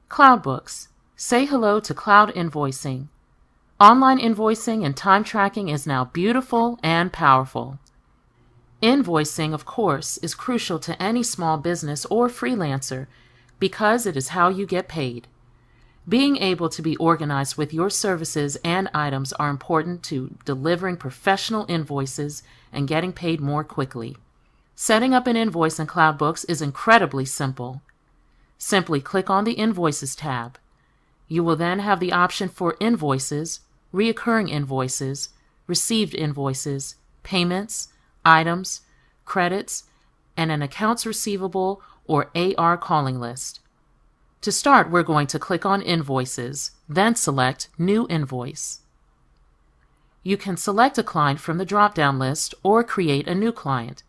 Cloudbooks. Say hello to cloud invoicing. Online invoicing and time tracking is now beautiful and powerful. Invoicing, of course, is crucial to any small business or freelancer because it is how you get paid. Being able to be organized with your services and items are important to delivering professional invoices and getting paid more quickly. Setting up an invoice in Cloudbooks is incredibly simple. Simply click on the Invoices tab. You will then have the option for Invoices, Reoccurring Invoices, Received Invoices, Payments, Items, Credits, and an Accounts Receivable or AR calling list. To start, we're going to click on Invoices, then select New Invoice. You can select a client from the drop-down list or create a new client.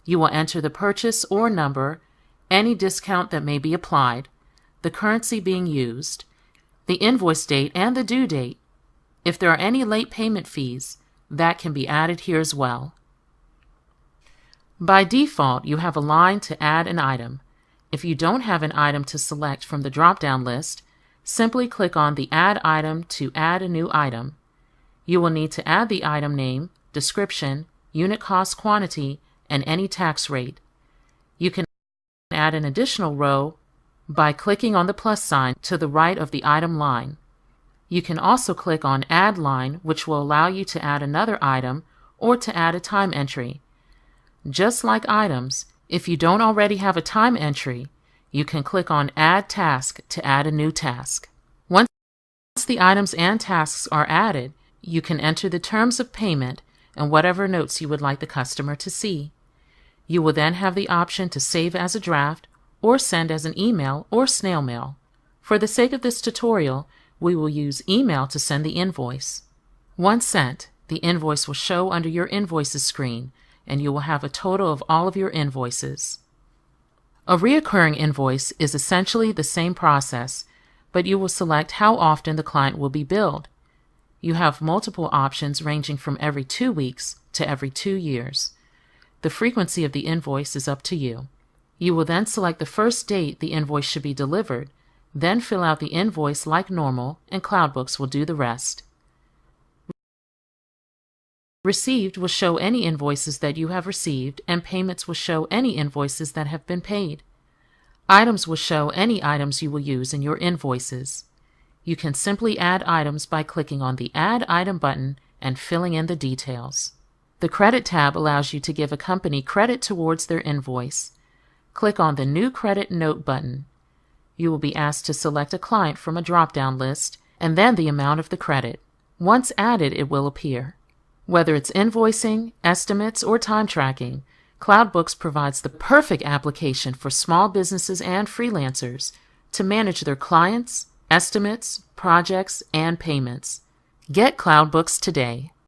You will enter the purchase or number, any discount that may be applied, the currency being used, the invoice date and the due date. If there are any late payment fees, that can be added here as well. By default, you have a line to add an item. If you don't have an item to select from the drop-down list, simply click on the Add Item to add a new item. You will need to add the item name, description, unit cost quantity, and any tax rate. You can add an additional row by clicking on the plus sign to the right of the item line. You can also click on Add Line, which will allow you to add another item or to add a time entry. Just like items, if you don't already have a time entry, you can click on Add Task to add a new task. Once the items and tasks are added, you can enter the terms of payment and whatever notes you would like the customer to see. You will then have the option to save as a draft or send as an email or snail mail. For the sake of this tutorial, we will use email to send the invoice. Once sent, the invoice will show under your Invoices screen, and you will have a total of all of your invoices. A recurring invoice is essentially the same process, but you will select how often the client will be billed. You have multiple options ranging from every 2 weeks to every 2 years. The frequency of the invoice is up to you. You will then select the first date the invoice should be delivered, then fill out the invoice like normal, and Cloudbooks will do the rest. Received will show any invoices that you have received, and Payments will show any invoices that have been paid. Items will show any items you will use in your invoices. You can simply add items by clicking on the Add Item button and filling in the details. The Credit tab allows you to give a company credit towards their invoice. Click on the New Credit Note button. You will be asked to select a client from a drop-down list and then the amount of the credit. Once added, it will appear. Whether it's invoicing, estimates, or time tracking, Cloudbooks provides the perfect application for small businesses and freelancers to manage their clients, estimates, projects, and payments. Get Cloudbooks today.